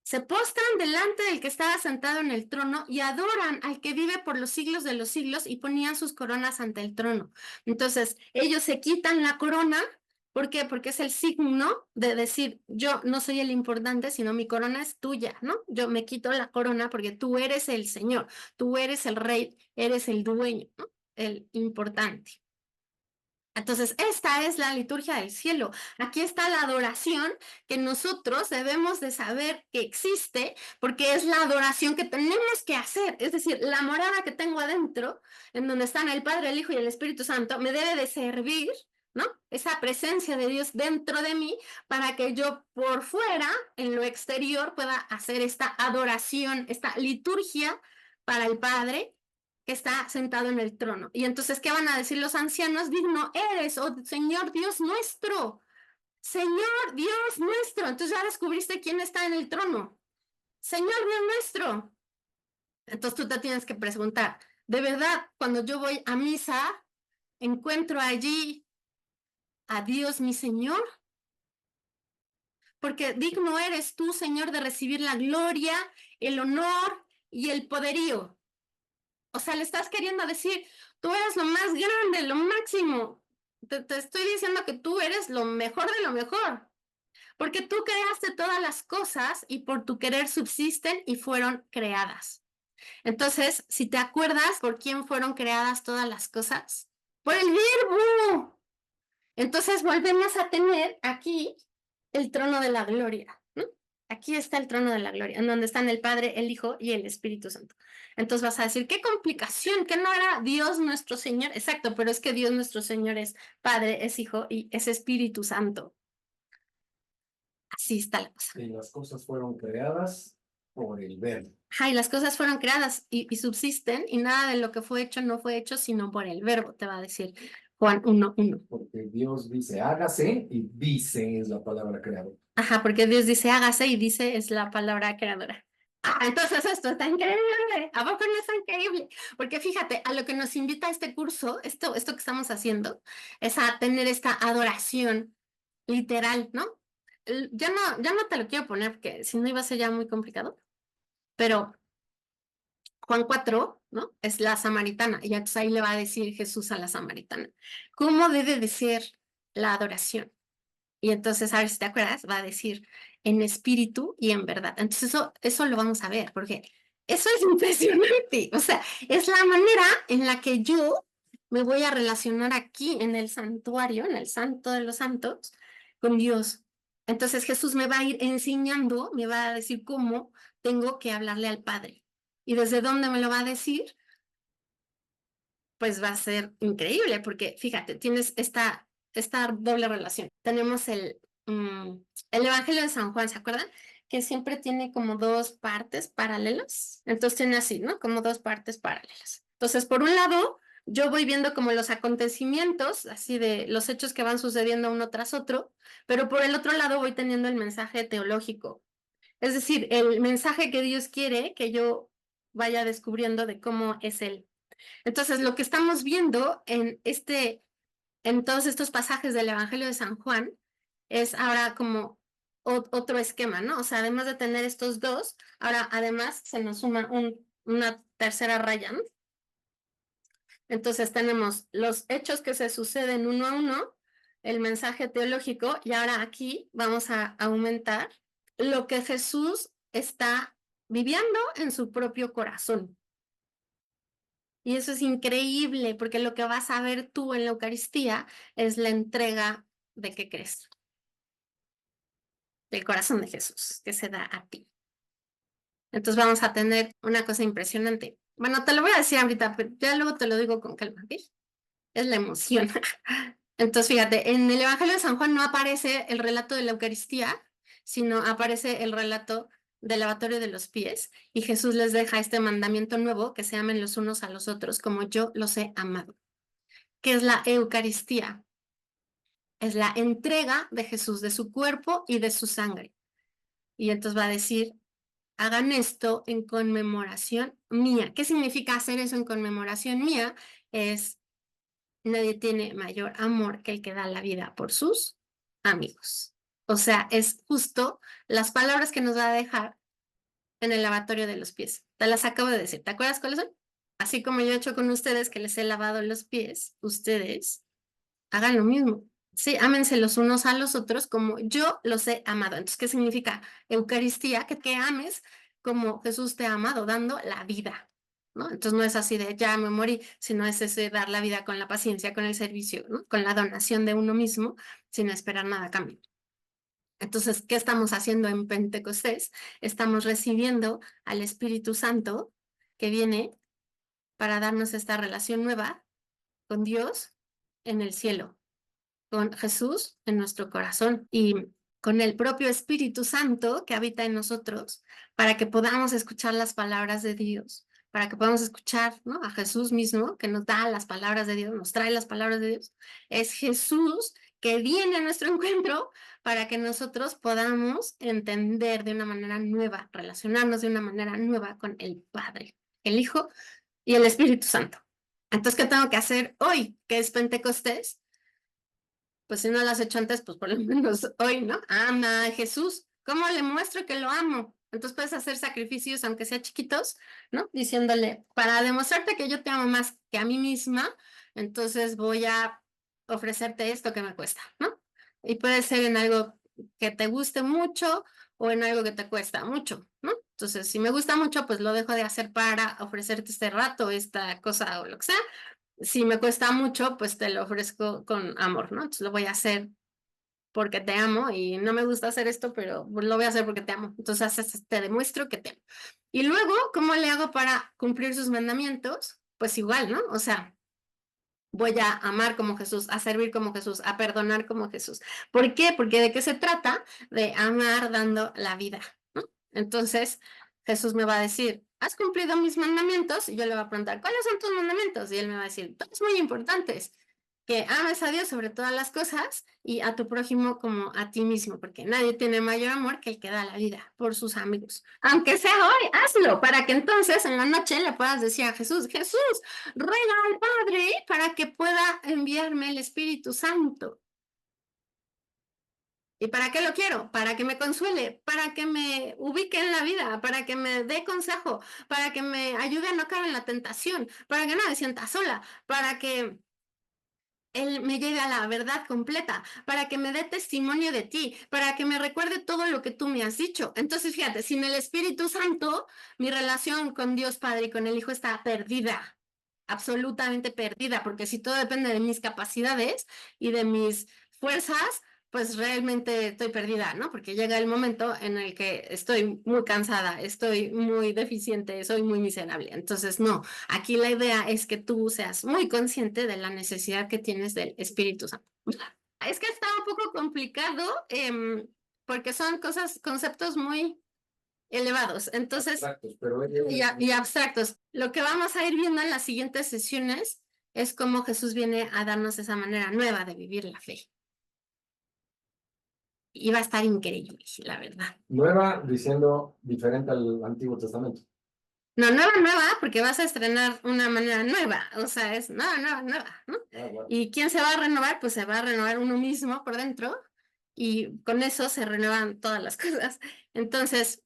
Se postran delante del que estaba sentado en el trono y adoran al que vive por los siglos de los siglos y ponían sus coronas ante el trono. Entonces, ellos se quitan la corona. ¿Por qué? Porque es el signo de decir, yo no soy el importante, sino mi corona es tuya, ¿no? Yo me quito la corona porque tú eres el Señor, tú eres el rey, eres el dueño, ¿no? El importante. Entonces, esta es la liturgia del cielo. Aquí está la adoración que nosotros debemos de saber que existe, porque es la adoración que tenemos que hacer. Es decir, la morada que tengo adentro, en donde están el Padre, el Hijo y el Espíritu Santo, me debe de servir, ¿no? Esa presencia de Dios dentro de mí para que yo por fuera, en lo exterior, pueda hacer esta adoración, esta liturgia para el Padre que está sentado en el trono. Y entonces, ¿qué van a decir los ancianos? Digno eres, oh Señor Dios nuestro, Señor Dios nuestro. Entonces ya descubriste quién está en el trono. Señor Dios nuestro. Entonces tú te tienes que preguntar, ¿de verdad cuando yo voy a misa encuentro allí a Dios mi Señor, porque digno eres tú, Señor, de recibir la gloria, el honor y el poderío. O sea, le estás queriendo decir, tú eres lo más grande, lo máximo. Te estoy diciendo que tú eres lo mejor de lo mejor, porque tú creaste todas las cosas y por tu querer subsisten y fueron creadas. Entonces, si te acuerdas por quién fueron creadas todas las cosas, por el Verbo. Entonces volvemos a tener aquí el trono de la gloria, ¿no? Aquí está el trono de la gloria, en donde están el Padre, el Hijo y el Espíritu Santo. Entonces vas a decir, qué complicación, que no era Dios nuestro Señor. Exacto, pero es que Dios nuestro Señor es Padre, es Hijo y es Espíritu Santo. Así está la cosa. Y las cosas fueron creadas por el Verbo. Y las cosas fueron creadas y subsisten, y nada de lo que fue hecho no fue hecho sino por el Verbo, te va a decir Juan 1:1. Porque Dios dice, hágase, y dice es la palabra creadora. Ajá, porque Dios dice hágase y dice es la palabra creadora. Entonces esto está increíble. ¿A poco no está increíble? Porque fíjate, a lo que nos invita este curso, esto que estamos haciendo, es a tener esta adoración literal, ¿no? Ya no te lo quiero poner porque si no iba a ser ya muy complicado, pero Juan 4, ¿no? Es la samaritana, y entonces ahí le va a decir Jesús a la samaritana, ¿cómo debe de ser la adoración? Y entonces, a ver si te acuerdas, va a decir en espíritu y en verdad. Entonces, eso lo vamos a ver, porque eso es impresionante. O sea, es la manera en la que yo me voy a relacionar aquí en el santuario, en el santo de los santos, con Dios. Entonces, Jesús me va a ir enseñando, me va a decir cómo tengo que hablarle al Padre. ¿Y desde dónde me lo va a decir? Pues va a ser increíble, porque fíjate, tienes esta doble relación. Tenemos el Evangelio de San Juan, ¿se acuerdan? Que siempre tiene como dos partes paralelas. Entonces tiene así, ¿no? Como dos partes paralelas. Entonces, por un lado, yo voy viendo como los acontecimientos, así de los hechos que van sucediendo uno tras otro, pero por el otro lado voy teniendo el mensaje teológico. Es decir, el mensaje que Dios quiere que yo vaya descubriendo de cómo es Él. Entonces, lo que estamos viendo en todos estos pasajes del Evangelio de San Juan es ahora como otro esquema, ¿no? O sea, además de tener estos dos, ahora además se nos suma una tercera raya, ¿no? Entonces tenemos los hechos que se suceden uno a uno, el mensaje teológico, y ahora aquí vamos a aumentar lo que Jesús está viviendo en su propio corazón. Y eso es increíble, porque lo que vas a ver tú en la Eucaristía es la entrega de qué crees, del corazón de Jesús que se da a ti. Entonces vamos a tener una cosa impresionante. Bueno, te lo voy a decir ahorita, pero ya luego te lo digo con calma, ¿ok? Es la emoción. Entonces, fíjate, en el Evangelio de San Juan no aparece el relato de la Eucaristía, sino aparece el relato del lavatorio de los pies, y Jesús les deja este mandamiento nuevo, que se amen los unos a los otros como yo los he amado. ¿Qué es la Eucaristía? Es la entrega de Jesús, de su cuerpo y de su sangre. Y entonces va a decir, hagan esto en conmemoración mía. ¿Qué significa hacer eso en conmemoración mía? Es, nadie tiene mayor amor que el que da la vida por sus amigos. O sea, es justo las palabras que nos va a dejar en el lavatorio de los pies. Te las acabo de decir. ¿Te acuerdas cuáles son? Así como yo he hecho con ustedes que les he lavado los pies, ustedes hagan lo mismo. Sí, ámense los unos a los otros como yo los he amado. Entonces, ¿qué significa Eucaristía? Que ames como Jesús te ha amado, dando la vida, ¿no? Entonces no es así de ya me morí, sino es ese dar la vida con la paciencia, con el servicio, ¿no? Con la donación de uno mismo, sin esperar nada a cambio. Entonces, ¿qué estamos haciendo en Pentecostés? Estamos recibiendo al Espíritu Santo que viene para darnos esta relación nueva con Dios en el cielo, con Jesús en nuestro corazón y con el propio Espíritu Santo que habita en nosotros, para que podamos escuchar las palabras de Dios, para que podamos escuchar, ¿no?, a Jesús mismo, que nos da las palabras de Dios, nos trae las palabras de Dios. Es Jesús que viene a nuestro encuentro para que nosotros podamos entender de una manera nueva, relacionarnos de una manera nueva con el Padre, el Hijo y el Espíritu Santo. Entonces, ¿qué tengo que hacer hoy, que es Pentecostés? pues si no lo has hecho antes, pues por lo menos hoy, ¿no? Ama a Jesús. ¿Cómo le muestro que lo amo? Entonces puedes hacer sacrificios, aunque sean chiquitos, ¿no? Diciéndole, para demostrarte que yo te amo más que a mí misma, entonces voy a ofrecerte esto que me cuesta, ¿no? Y puede ser en algo que te guste mucho o en algo que te cuesta mucho, ¿no? Entonces, si me gusta mucho, pues lo dejo de hacer para ofrecerte este rato, esta cosa o lo que sea. Si me cuesta mucho, pues te lo ofrezco con amor, ¿no? Entonces lo voy a hacer porque te amo y no me gusta hacer esto, pero lo voy a hacer porque te amo. Entonces te demuestro que te amo. Y luego, ¿cómo le hago para cumplir sus mandamientos? Pues igual, ¿no? O sea, voy a amar como Jesús, a servir como Jesús, a perdonar como Jesús. ¿Por qué? Porque ¿de qué se trata? De amar dando la vida, ¿no? Entonces, Jesús me va a decir, ¿has cumplido mis mandamientos? Y yo le voy a preguntar, ¿cuáles son tus mandamientos? Y él me va a decir, todos muy importantes, que ames a Dios sobre todas las cosas y a tu prójimo como a ti mismo, porque nadie tiene mayor amor que el que da la vida por sus amigos. Aunque sea hoy, hazlo, para que entonces en la noche le puedas decir a Jesús, Jesús, ruega al Padre para que pueda enviarme el Espíritu Santo. ¿Y para qué lo quiero? Para que me consuele, para que me ubique en la vida, para que me dé consejo, para que me ayude a no caer en la tentación, para que no me sienta sola, para que Él me lleve a la verdad completa, para que me dé testimonio de ti, para que me recuerde todo lo que tú me has dicho. Entonces, fíjate, sin el Espíritu Santo, mi relación con Dios Padre y con el Hijo está perdida, absolutamente perdida, porque si todo depende de mis capacidades y de mis fuerzas, pues realmente estoy perdida, ¿no? Porque llega el momento en el que estoy muy cansada, estoy muy deficiente, soy muy miserable. Entonces, no, aquí la idea es que tú seas muy consciente de la necesidad que tienes del Espíritu Santo. Es que está un poco complicado porque son cosas, conceptos muy elevados. Entonces, Abstractos, pero y abstractos. Lo que vamos a ir viendo en las siguientes sesiones es cómo Jesús viene a darnos esa manera nueva de vivir la fe. Y va a estar increíble, la verdad. nueva diciendo diferente al Antiguo Testamento. No, nueva, porque vas a estrenar una manera nueva. O sea, es nueva, ¿no? Bueno. ¿Y quién se va a renovar? Pues se va a renovar uno mismo por dentro y con eso se renuevan todas las cosas. Entonces,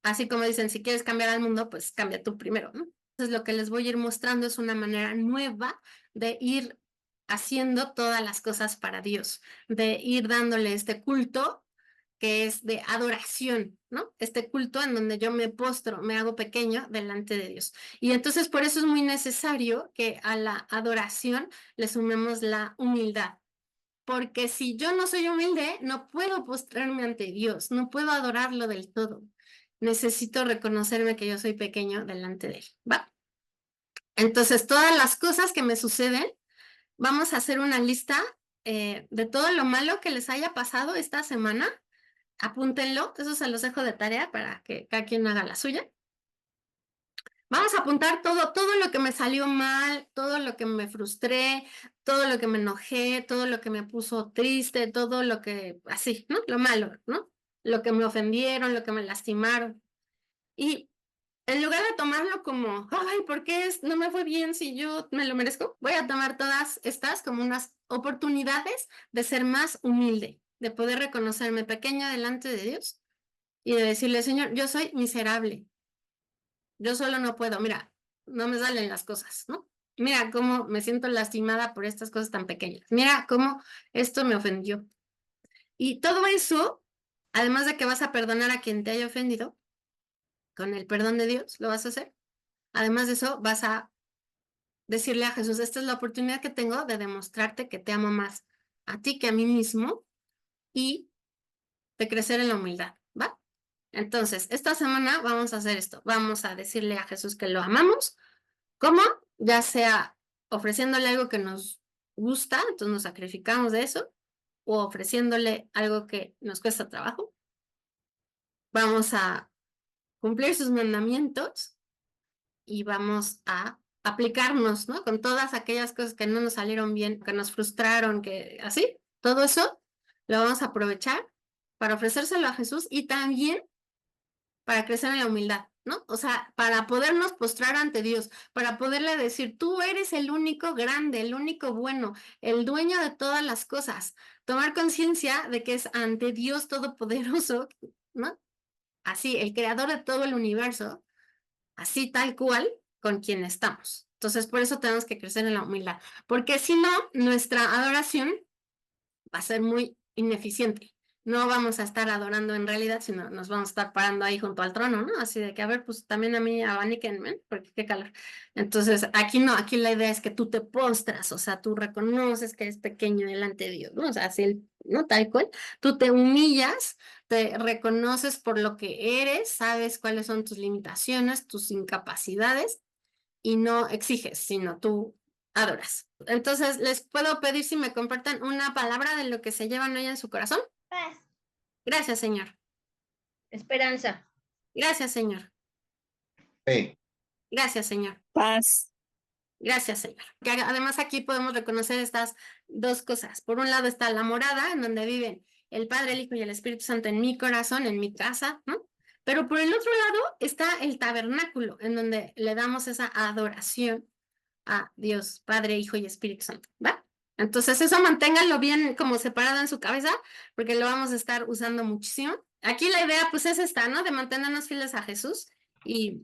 así como dicen, si quieres cambiar al mundo, pues cambia tú primero, ¿no? Entonces, lo que les voy a ir mostrando es una manera nueva de ir haciendo todas las cosas para Dios, de ir dándole este culto que es de adoración, ¿no? Este culto en donde yo me postro, me hago pequeño delante de Dios. Y entonces por eso es muy necesario que a la adoración le sumemos la humildad. Porque si yo no soy humilde, no puedo postrarme ante Dios, no puedo adorarlo del todo. Necesito reconocerme que yo soy pequeño delante de Él, ¿va? Entonces, todas las cosas que me suceden, vamos a hacer una lista de todo lo malo que les haya pasado esta semana. Apúntenlo, eso se los dejo de tarea para que cada quien haga la suya. Vamos a apuntar todo lo que me salió mal, todo lo que me frustré, todo lo que me enojé, todo lo que me puso triste, todo lo que, así, ¿no? Lo malo, ¿no? Lo que me ofendieron, lo que me lastimaron. Y en lugar de tomarlo como, ay, ¿por qué no me fue bien si yo me lo merezco? Voy a tomar todas estas como unas oportunidades de ser más humilde, de poder reconocerme pequeña delante de Dios y de decirle, Señor, yo soy miserable, yo solo no puedo, mira, no me salen las cosas, ¿no? Mira cómo me siento lastimada por estas cosas tan pequeñas, mira cómo esto me ofendió. Y todo eso, además de que vas a perdonar a quien te haya ofendido, con el perdón de Dios, lo vas a hacer. Además de eso, vas a decirle a Jesús, esta es la oportunidad que tengo de demostrarte que te amo más a ti que a mí mismo y de crecer en la humildad, ¿va? Entonces, esta semana vamos a hacer esto. Vamos a decirle a Jesús que lo amamos. ¿Cómo? Ya sea ofreciéndole algo que nos gusta, entonces nos sacrificamos de eso, o ofreciéndole algo que nos cuesta trabajo. Vamos a cumplir sus mandamientos y vamos a aplicarnos, ¿no? Con todas aquellas cosas que no nos salieron bien, que nos frustraron, que así, todo eso lo vamos a aprovechar para ofrecérselo a Jesús y también para crecer en la humildad. ¿no? O sea, para podernos postrar ante Dios, para poderle decir, tú eres el único grande, el único bueno, el dueño de todas las cosas. Tomar conciencia de que es ante Dios Todopoderoso, ¿no? Así, el creador de todo el universo, así tal cual, con quien estamos. Entonces, por eso tenemos que crecer en la humildad, porque si no, nuestra adoración va a ser muy ineficiente. No vamos a estar adorando en realidad, sino nos vamos a estar parando ahí junto al trono, ¿no? Así de que, a ver, pues también a mí abaníquenme, porque qué calor. Entonces, aquí no, aquí la idea es que tú te postras, o sea, tú reconoces que eres pequeño delante de Dios, ¿no? O sea, así, ¿no? Tal cual, tú te humillas, te reconoces por lo que eres, sabes cuáles son tus limitaciones, tus incapacidades, y no exiges, sino tú adoras. Entonces, les puedo pedir si me compartan una palabra de lo que se llevan hoy en su corazón. Paz. Gracias, Señor. Esperanza. Gracias, Señor. Fe. Gracias, Señor. Paz. Gracias, Señor. Que además aquí podemos reconocer estas dos cosas. Por un lado está la morada, en donde viven el Padre, el Hijo y el Espíritu Santo en mi corazón, en mi casa, ¿no? Pero por el otro lado está el tabernáculo, en donde le damos esa adoración a Dios, Padre, Hijo y Espíritu Santo, ¿va? Entonces eso manténganlo bien como separado en su cabeza, porque lo vamos a estar usando muchísimo. Aquí la idea pues es esta, ¿no? De mantenernos fieles a Jesús y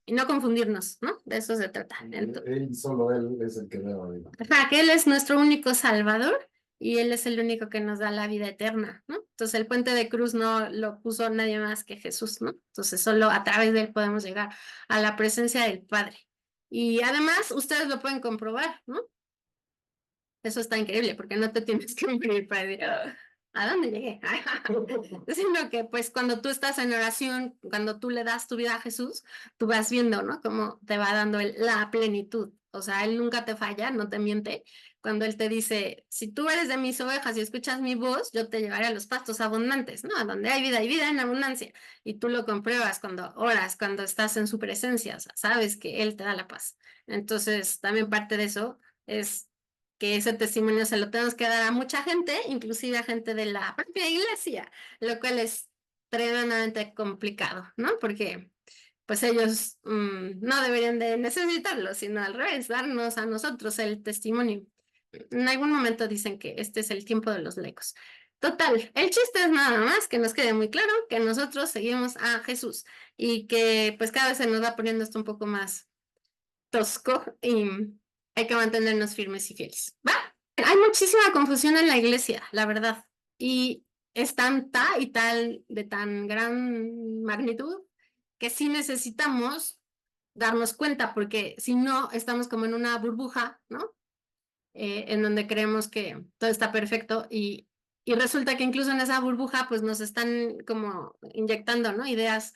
no confundirnos, ¿no? De eso se trata. Él, solo él es el que debe oír. Ajá, que Él es nuestro único Salvador y Él es el único que nos da la vida eterna, ¿no? Entonces el puente de cruz no lo puso nadie más que Jesús, ¿no? Entonces solo a través de Él podemos llegar a la presencia del Padre. Y además ustedes lo pueden comprobar, ¿no? Eso está increíble porque no te tienes que morir para decir, ¿a dónde llegué? Sino que pues cuando tú estás en oración, cuando tú le das tu vida a Jesús, tú vas viendo, ¿no? Cómo te va dando la plenitud. O sea, Él nunca te falla, no te miente. Cuando Él te dice, si tú eres de mis ovejas y escuchas mi voz, yo te llevaré a los pastos abundantes, ¿no? A donde hay vida en abundancia. Y tú lo compruebas cuando oras, cuando estás en su presencia, o sea, sabes que Él te da la paz. Entonces, también parte de eso es que ese testimonio se lo tenemos que dar a mucha gente, inclusive a gente de la propia iglesia, lo cual es tremendamente complicado, ¿no? Porque pues ellos no deberían de necesitarlo, sino al revés, darnos a nosotros el testimonio. En algún momento dicen que este es el tiempo de los laicos. Total, el chiste es nada más que nos quede muy claro que nosotros seguimos a Jesús y que pues cada vez se nos va poniendo esto un poco más tosco y hay que mantenernos firmes y fieles. ¿Va? Hay muchísima confusión en la iglesia, la verdad. Y es tanta y tal de tan gran magnitud que sí necesitamos darnos cuenta, porque si no, estamos como en una burbuja, ¿no? En donde creemos que todo está perfecto y resulta que incluso en esa burbuja pues nos están como inyectando, ¿no? Ideas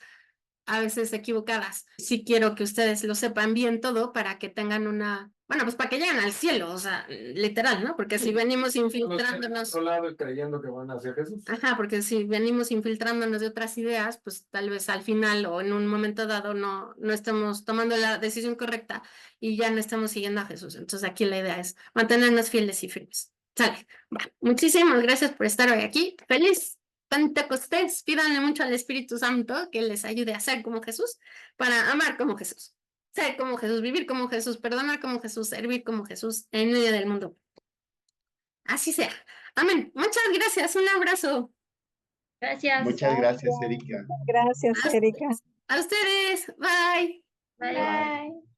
a veces equivocadas. Sí quiero que ustedes lo sepan bien todo para que tengan una, bueno, pues para que lleguen al cielo, o sea, literal, ¿no? Porque si venimos infiltrándonos, Otro lado y creyendo que van hacia Jesús. ajá, porque si venimos infiltrándonos de otras ideas, pues tal vez al final o en un momento dado no estemos tomando la decisión correcta y ya no estamos siguiendo a Jesús. Entonces aquí la idea es mantenernos fieles y firmes. Sale, va. Muchísimas gracias por estar hoy aquí. Feliz Pentecostés, pídanle mucho al Espíritu Santo que les ayude a ser como Jesús, para amar como Jesús, ser como Jesús, vivir como Jesús, perdonar como Jesús, servir como Jesús en medio del mundo. Así sea. Amén. Muchas gracias. Un abrazo. Gracias. Muchas gracias, Erika. Gracias, Erika. A ustedes. Bye. Bye.